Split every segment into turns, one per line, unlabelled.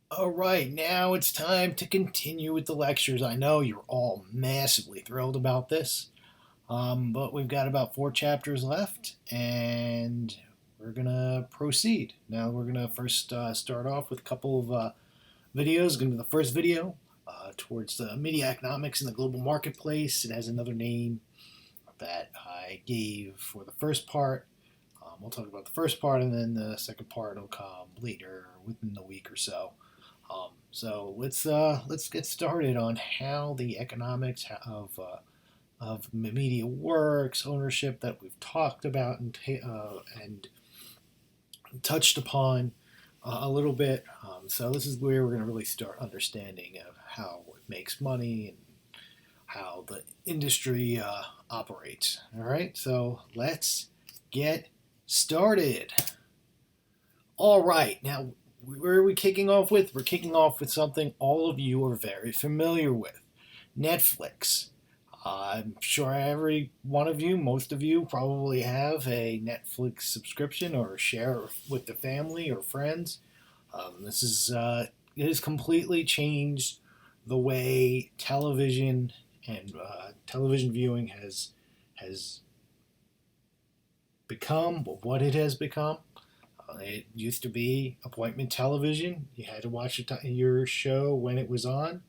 All right, now it's time to continue with the lectures. I know you're all massively thrilled about this, but we've got about 4 chapters left, and we're gonna proceed. Now we're gonna first start off with a couple of videos. Going to be the first video towards the media economics in the global marketplace. It has another name that I gave for the first part. We'll talk about the first part, and then the second part will come later within the week or so. So let's get started on how the economics of media works, ownership that we've talked about and touched upon a little bit. So this is where we're going to really start understanding of how it makes money and how the industry operates. All right, so let's get started. All right, now where are we kicking off with? We're kicking off with something all of you are very familiar with, Netflix. I'm sure every one of you, most of you, probably have a Netflix subscription or share with the family or friends. This is it has completely changed the way television and television viewing has become, what it has become. It used to be appointment television. You had to watch your show when it was on.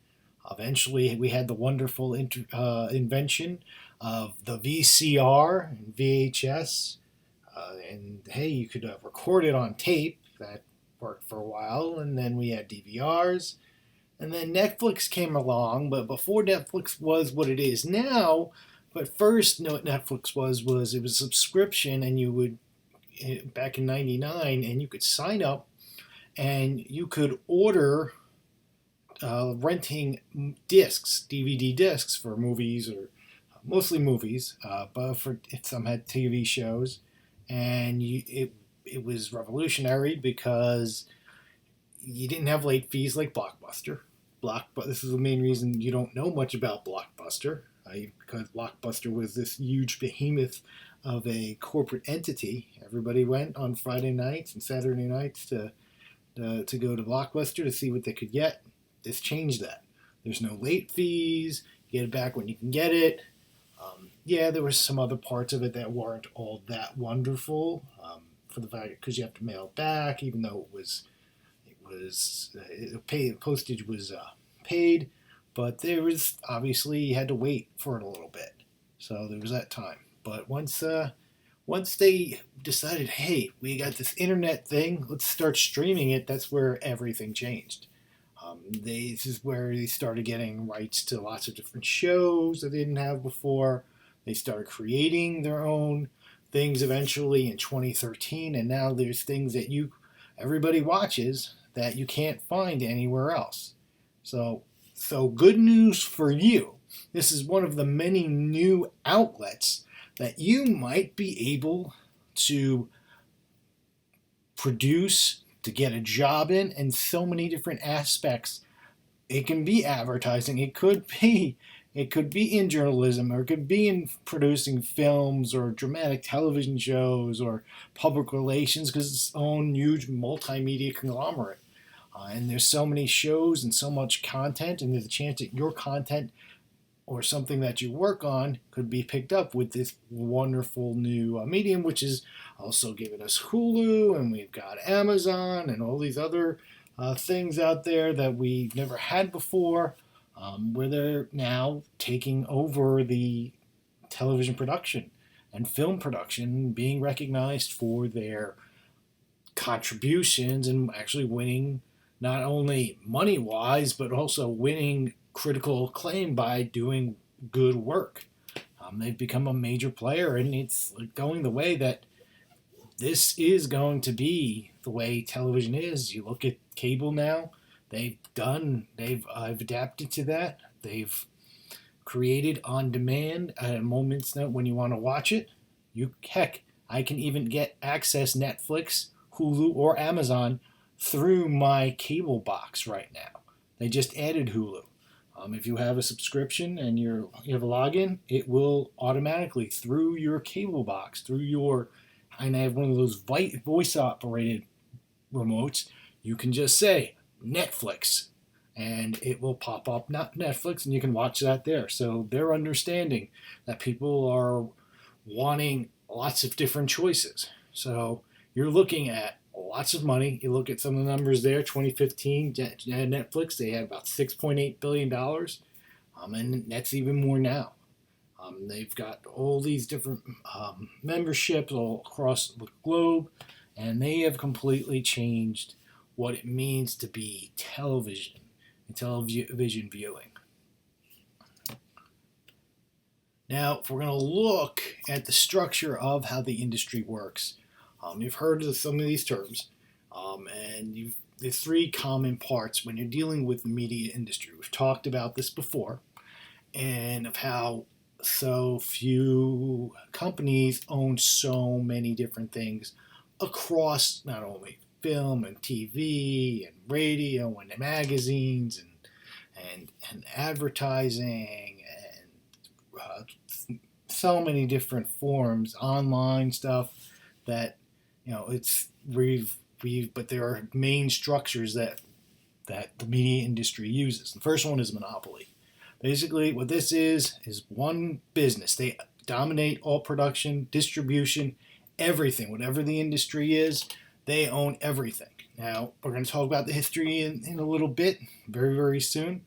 Eventually, we had the wonderful invention of the VCR and VHS. And hey, you could record it on tape. That worked for a while. And then we had DVRs. And then Netflix came along. But before Netflix was what it is now, but first, what Netflix was it was a subscription, and you would back in '99, and you could sign up and you could order renting discs, DVD discs for movies or mostly movies, but for some had TV shows, and it was revolutionary because you didn't have late fees like Blockbuster. This is the main reason you don't know much about Blockbuster, because Blockbuster was this huge behemoth of a corporate entity. Everybody went on Friday nights and Saturday nights to go to Blockbuster to see what they could get. This changed that. There's no late fees. You get it back when you can get it. Yeah, there were some other parts of it that weren't all that wonderful, for the fact because you have to mail it back, even though postage was paid, but there was obviously you had to wait for it a little bit. So there was that time. But once they decided, hey, we got this internet thing, let's start streaming it. That's where everything changed. This is where they started getting rights to lots of different shows that they didn't have before. They started creating their own things eventually in 2013, and now there's things that everybody watches that you can't find anywhere else. So good news for you. This is one of the many new outlets that you might be able to produce, to get a job in so many different aspects. It can be advertising, it could be in journalism, or it could be in producing films or dramatic television shows or public relations, because it's its own huge multimedia conglomerate. And there's so many shows and so much content, and there's a chance that your content or something that you work on could be picked up with this wonderful new medium, which is also giving us Hulu, and we've got Amazon and all these other things out there that we've never had before, where they're now taking over the television production and film production, being recognized for their contributions and actually winning not only money wise, but also winning critical acclaim by doing good work. They've become a major player, and it's going the way that this is going to be the way television is. You look at cable now; I've adapted to that. They've created on demand at a moment's notice when you want to watch it. I can even get access Netflix, Hulu, or Amazon through my cable box right now. They just added Hulu. If you have a subscription and you have a login, it will automatically through your cable box, and I have one of those voice operated remotes. You can just say, Netflix, and it will pop up not Netflix, and you can watch that there. So they're understanding that people are wanting lots of different choices. So you're looking at lots of money. You look at some of the numbers there. 2015, Netflix, they had about $6.8 billion, and that's even more now. They've got all these different memberships all across the globe, and they have completely changed what it means to be television and television viewing. Now, if we're going to look at the structure of how the industry works, you've heard of some of these terms, and there's three common parts when you're dealing with the media industry. We've talked about this before, and of how so few companies own so many different things across not only film and TV and radio and magazines and advertising and so many different forms, online stuff that it's but there are main structures that the media industry uses. The first one is monopoly. Basically, what this is one business. They dominate all production, distribution, everything. Whatever the industry is, they own everything. Now, we're going to talk about the history in a little bit, very, very soon.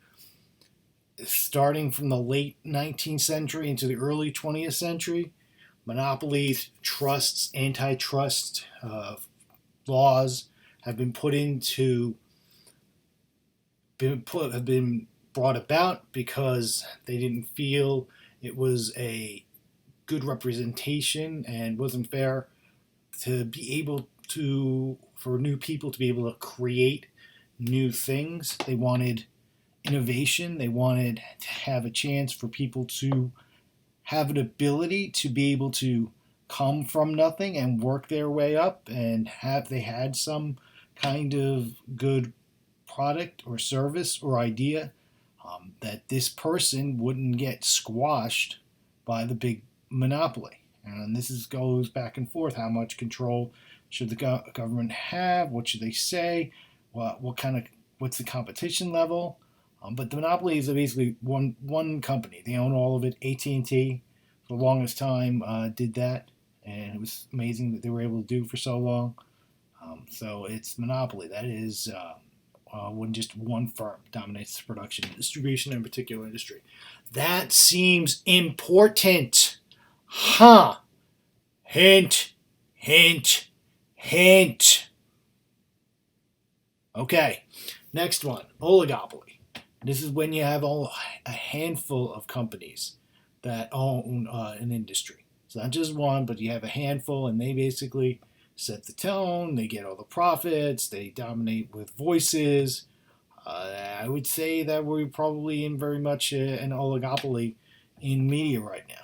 Starting from the late 19th century into the early 20th century, monopolies, trusts, antitrust laws have been have been brought about because they didn't feel it was a good representation and wasn't fair to be able for new people to be able to create new things. They wanted innovation. They wanted to have a chance for people to have an ability to be able to come from nothing and work their way up, and they had some kind of good product or service or idea, that this person wouldn't get squashed by the big monopoly. And this goes back and forth. How much control should the government have? What should they say? What's the competition level? But the monopolies are basically one company. They own all of it. AT&T, for the longest time, did that, and it was amazing that they were able to do for so long. So it's monopoly. That is when just one firm dominates the production and distribution in a particular industry. That seems important. Huh. Hint, hint, hint. Okay, next one, oligopoly. This is when you have a handful of companies that own an industry. It's not just one, but you have a handful, and they basically set the tone. They get all the profits. They dominate with voices. I would say that we're probably in very much an oligopoly in media right now.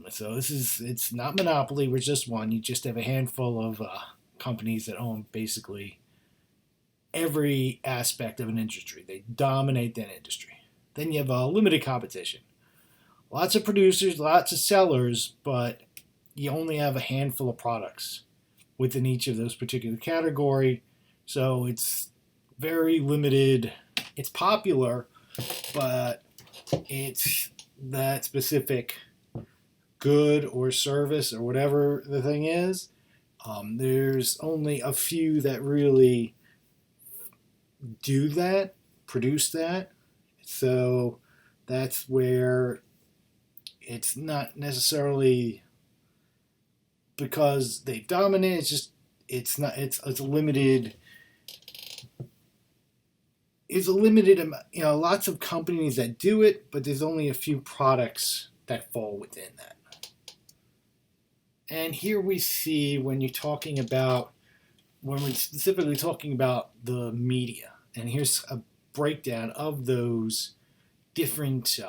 So it's not monopoly. We're just one. You just have a handful of companies that own basically every aspect of an industry. They dominate that industry. Then you have a limited competition. Lots of producers, lots of sellers, but you only have a handful of products within each of those particular category. So it's very limited. It's popular, but it's that specific good or service or whatever the thing is. There's only a few that really do that, produce that. So that's where it's not necessarily because they dominate. It's just it's a limited. It's a limited amount. Lots of companies that do it, but there's only a few products that fall within that. And here we see when we're specifically talking about the media, and here's a breakdown of those different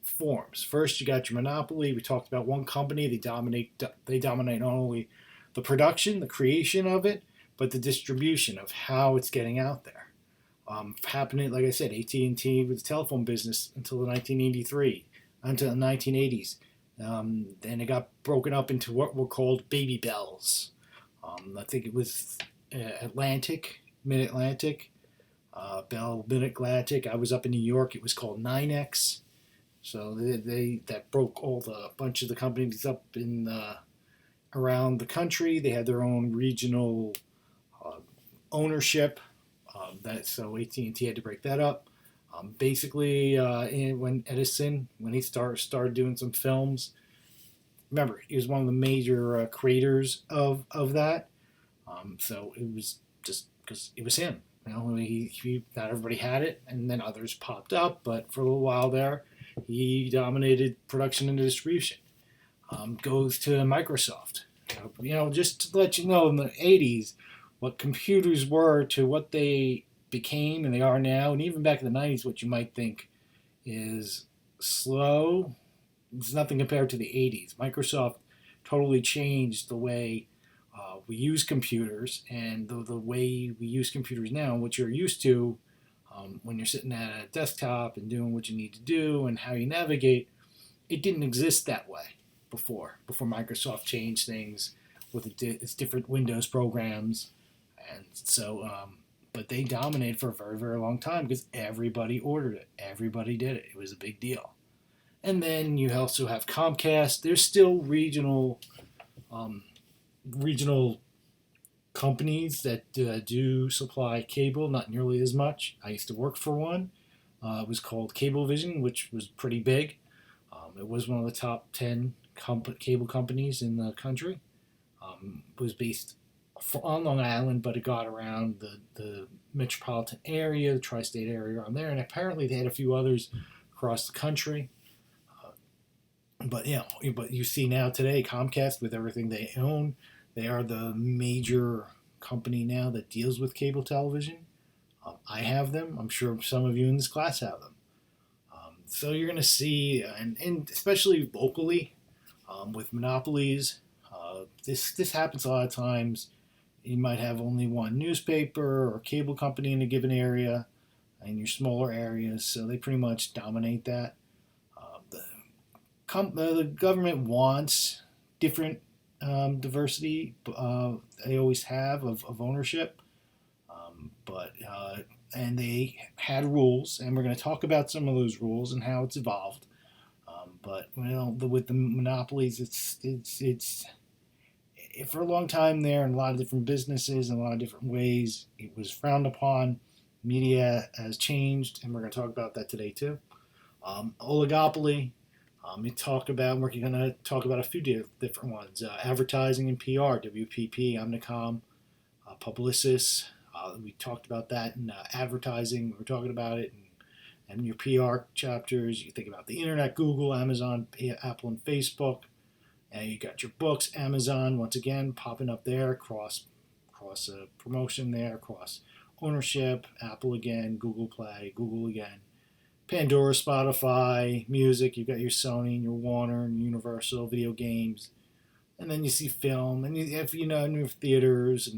forms. First, you got your monopoly. We talked about one company. They dominate not only the production, the creation of it, but the distribution of how it's getting out there. Happening, like I said, AT&T with the telephone business until the 1980s. Then it got broken up into what were called baby bells. I think it was Mid-Atlantic. Bell Atlantic. I was up in New York. It was called 9X. So they that broke all the bunch of the companies up in around the country. They had their own regional uh, ownership. That so AT&T had to break that up. Basically, when Edison, when he started doing some films, remember he was one of the major creators of that. So it was just because it was him. He not everybody had it, and then others popped up. But for a little while there, he dominated production and distribution. Goes to Microsoft. Just to let you know, in the '80s, what computers were to what they became and they are now, and even back in the '90s, what you might think is slow. It's nothing compared to the '80s. Microsoft totally changed the way we use computers, and the way we use computers now, what you're used to when you're sitting at a desktop and doing what you need to do and how you navigate, it didn't exist that way before Microsoft changed things with its different Windows programs, and so but they dominated for a very very long time because everybody ordered it, everybody did it. It was a big deal. And then you also have Comcast. There's still um, regional companies that do supply cable, not nearly as much. I used to work for one. It was called Cablevision, which was pretty big. It was one of the top 10 cable companies in the country. It was based on Long Island, but it got around the metropolitan area, the tri-state area around there, and apparently they had a few others across the country. But you see now today, Comcast, with everything they own, they are the major company now that deals with cable television. I have them. I'm sure some of you in this class have them. So you're going to see, and especially locally, with monopolies, this happens a lot of times. You might have only one newspaper or cable company in a given area, in your smaller areas, so they pretty much dominate that. The government wants different diversity. They always have of ownership, but and they had rules, and we're going to talk about some of those rules and how it's evolved. But with the monopolies, it's for a long time there, in a lot of different businesses, in a lot of different ways, it was frowned upon. Media has changed, and we're going to talk about that today too. Oligopoly. We're going to talk about a few different ones. Advertising and PR, WPP, Omnicom, Publicis. We talked about that in advertising. We're talking about it in your PR chapters. You think about the internet, Google, Amazon, Apple, and Facebook. And you got your books, Amazon, once again, popping up there, cross promotion there, cross ownership, Apple again, Google Play, Google again. Pandora, Spotify, music, you've got your Sony and your Warner and Universal, video games, and then you see film, and if new theaters,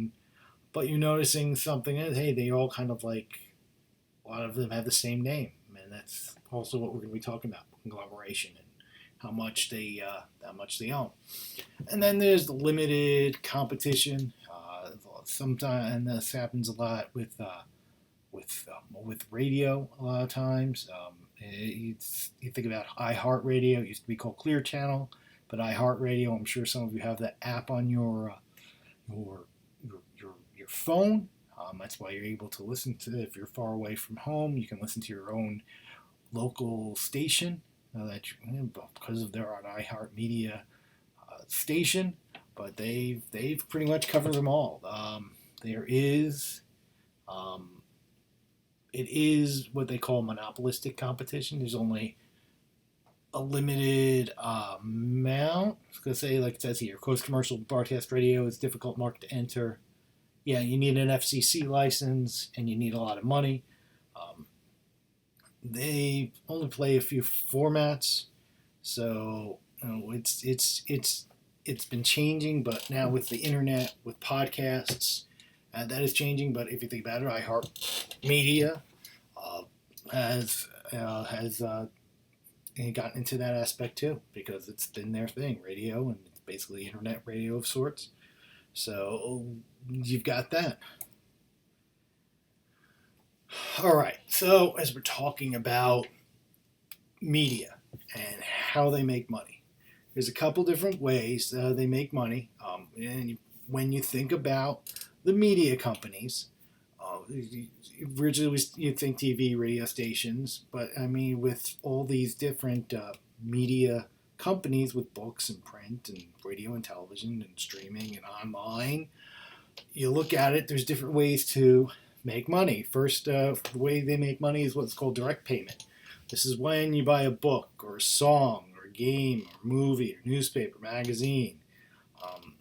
but you're noticing something, hey, they all kind of like, a lot of them have the same name, and that's also what we're going to be talking about, conglomeration and how much they own. And then there's the limited competition. Sometimes, and this happens a lot with radio a lot of times. You think about iHeartRadio. It used to be called Clear Channel, but iHeartRadio. I'm sure some of you have that app on your phone. That's why you're able to listen to it. If you're far away from home, you can listen to your own local station because they're on iHeartMedia station. But they've pretty much covered them all. There is. It is what they call monopolistic competition. There's only a limited amount. I was going to say, like it says here, closed commercial broadcast radio is a difficult market to enter. Yeah, you need an FCC license and you need a lot of money. They only play a few formats, so it's been changing. But now with the internet, with podcasts, that is changing. But if you think about it, iHeartMedia has gotten into that aspect too, because it's been their thing, radio, and it's basically internet radio of sorts. So you've got that. All right. So as we're talking about media and how they make money, there's a couple different ways they make money. And when you think about the media companies, originally you think TV, radio stations, but I mean with all these different media companies with books and print and radio and television and streaming and online, you look at it, there's different ways to make money. First, the way they make money is what's called direct payment. This is when you buy a book or a song or a game or movie or newspaper, magazine. Um,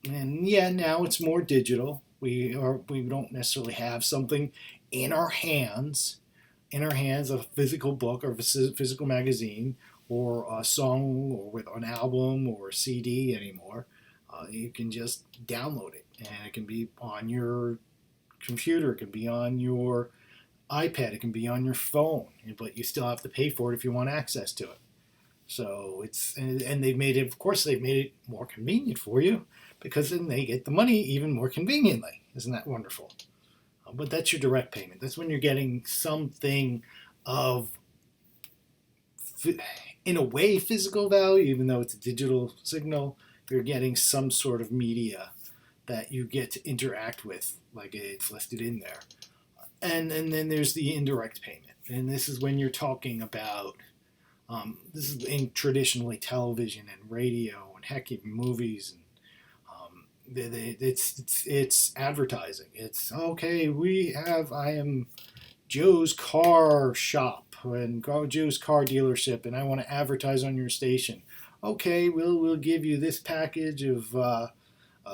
and yeah, now it's more digital. We don't necessarily have something in our hands, a physical book or a physical magazine or a song or with an album or a CD anymore. You can just download it, and it can be on your computer, it can be on your iPad, it can be on your phone, but you still have to pay for it if you want access to it. So and they've made it, of course, they've made it more convenient for you because then they get the money even more conveniently. Isn't that wonderful? But that's your direct payment. That's when you're getting something of, in a way, physical value, even though it's a digital signal. You're getting some sort of media that you get to interact with, like it's listed in there. And then there's the indirect payment, and this is when you're talking about this is in traditionally television and radio and heck even movies and it's advertising. It's okay. I am Joe's car shop and Joe's car dealership, and I want to advertise on your station. Okay, we'll give you this package of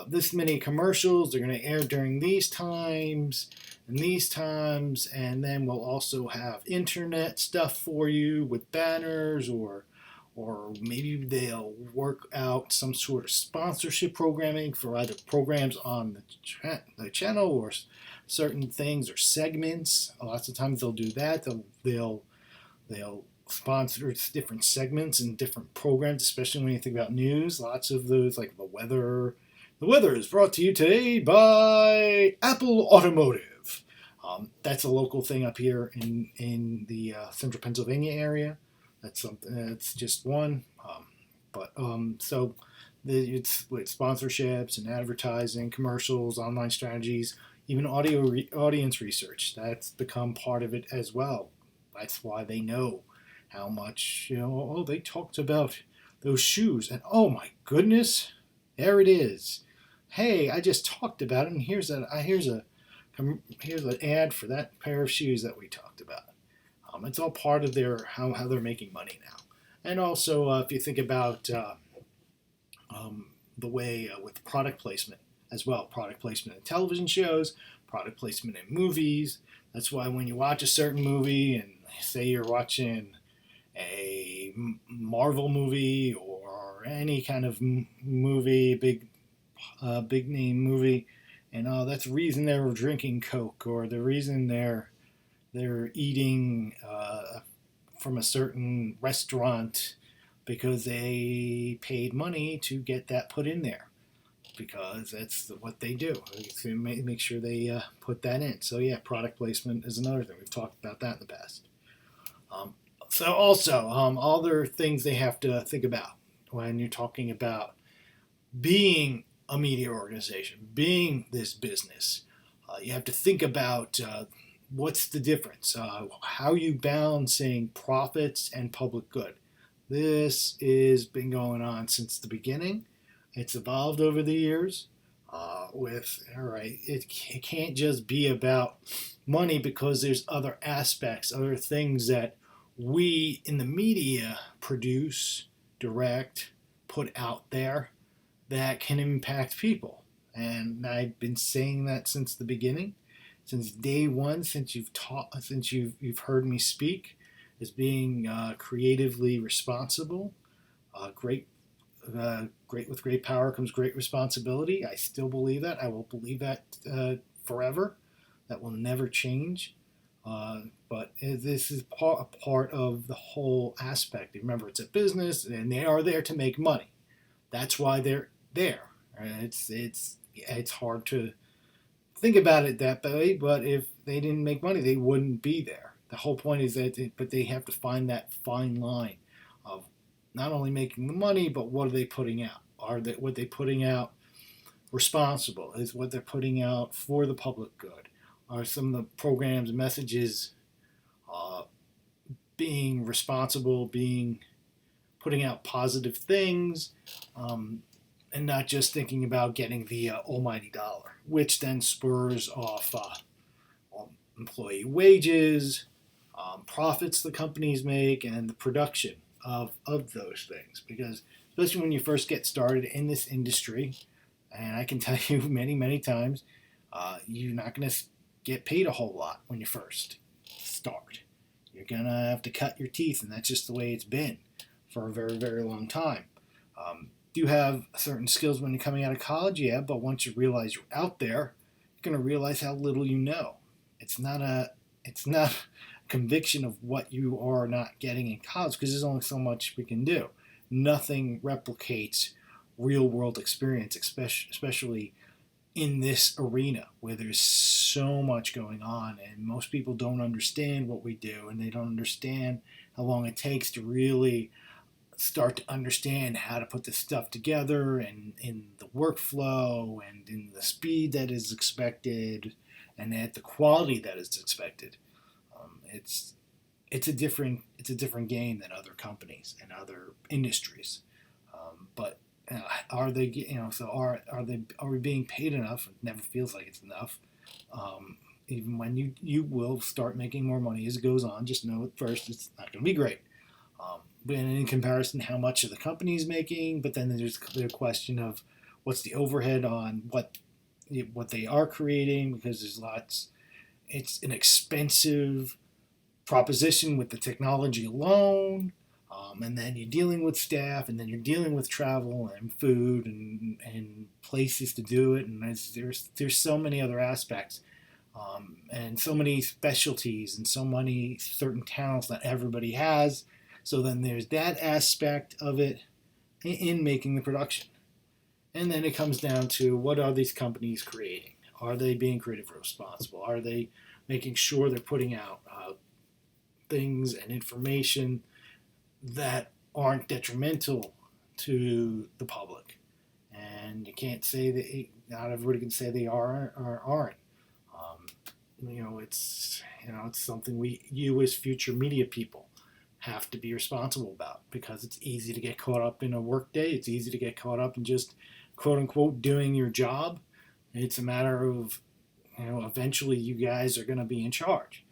this many commercials. They're going to air during these times and these times, and then we'll also have internet stuff for you with banners, or maybe they'll work out some sort of sponsorship programming for either programs on the channel or certain things or segments. Lots of times they'll do that. They'll sponsor different segments and different programs, especially when you think about news. Lots of those, like the weather. The weather is brought to you today by Apple Automotive. That's a local thing up here in the central Pennsylvania area. That's something. That's just one. So it's with sponsorships and advertising, commercials, online strategies, even audience research. That's become part of it as well. That's why they know how much, oh, they talked about those shoes, and oh my goodness, there it is. Hey, I just talked about it, and here's an ad for that pair of shoes that we talked about. It's all part of their how they're making money now. And also, if you think about the way with product placement as well, product placement in television shows, product placement in movies. That's why when you watch a certain movie, and say you're watching a Marvel movie or any kind of movie, big name movie, and that's the reason they're drinking Coke, or the reason they're eating from a certain restaurant because they paid money to get that put in there, because that's what they do to make sure they put that in. So yeah, product placement is another thing. We've talked about that in the past. So also, other things they have to think about when you're talking about being a media organization, being this business. You have to think about what's the difference, how you balancing profits and public good. This has been going on since the beginning. It's evolved over the years. All right, it can't just be about money, because there's other aspects, other things that we in the media produce, direct, put out there that can impact people. And I've been saying that since the beginning, since day one, since you've heard me speak, as being creatively responsible. Great, great with great power comes great responsibility. I still believe that. I will believe that forever. That will never change. But this is a part of the whole aspect. Remember, it's a business, and they are there to make money. That's why they're there. It's hard to think about it that way. But if they didn't make money, they wouldn't be there. The whole point is that, but they have to find that fine line of not only making the money, but what are they putting out? Are they what they putting out responsible? Is what they're putting out for the public good? Are some of the programs and messages uh, being responsible, being putting out positive things, and not just thinking about getting the almighty dollar, which then spurs off employee wages, profits the companies make, and the production of those things. Because especially when you first get started in this industry, and I can tell you many, many times, you're not going to get paid a whole lot when you first start. You're going to have to cut your teeth, and that's just the way it's been for a very, very long time. Do you have certain skills when you're coming out of college? Yeah, but once you realize you're out there, you're going to realize how little you know. It's not a conviction of what you are not getting in college because there's only so much we can do. Nothing replicates real world experience, especially in this arena where there's so much going on and most people don't understand what we do and they don't understand how long it takes to really start to understand how to put this stuff together and in the workflow and in the speed that is expected and at the quality that is expected. It's a different game than other companies and other industries. But are they so are we being paid enough? It never feels like it's enough. Even when you will start making more money as it goes on, just know at first it's not going to be great. But in comparison, how much are the companies making? But then there's the question of what's the overhead on what they are creating because there's lots. It's an expensive proposition with the technology alone, and then you're dealing with staff, and then you're dealing with travel and food and places to do it, and there's so many other aspects, and so many specialties and so many certain talents that everybody has. So then there's that aspect of it in making the production. And then it comes down to what are these companies creating? Are they being creatively responsible? Are they making sure they're putting out things and information that aren't detrimental to the public? And you can't say that not everybody can say they are or aren't. It's something you as future media people have to be responsible about because it's easy to get caught up in a workday. It's easy to get caught up in just quote unquote doing your job. It's a matter of eventually you guys are going to be in charge.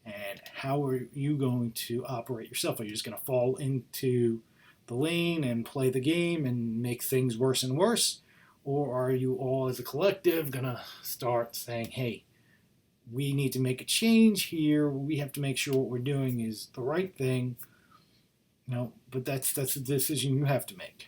And how are you going to operate yourself? Are you just going to fall into the lane and play the game and make things worse and worse? Or are you all as a collective going to start saying, hey, we need to make a change here. We have to make sure what we're doing is the right thing. But that's a decision you have to make.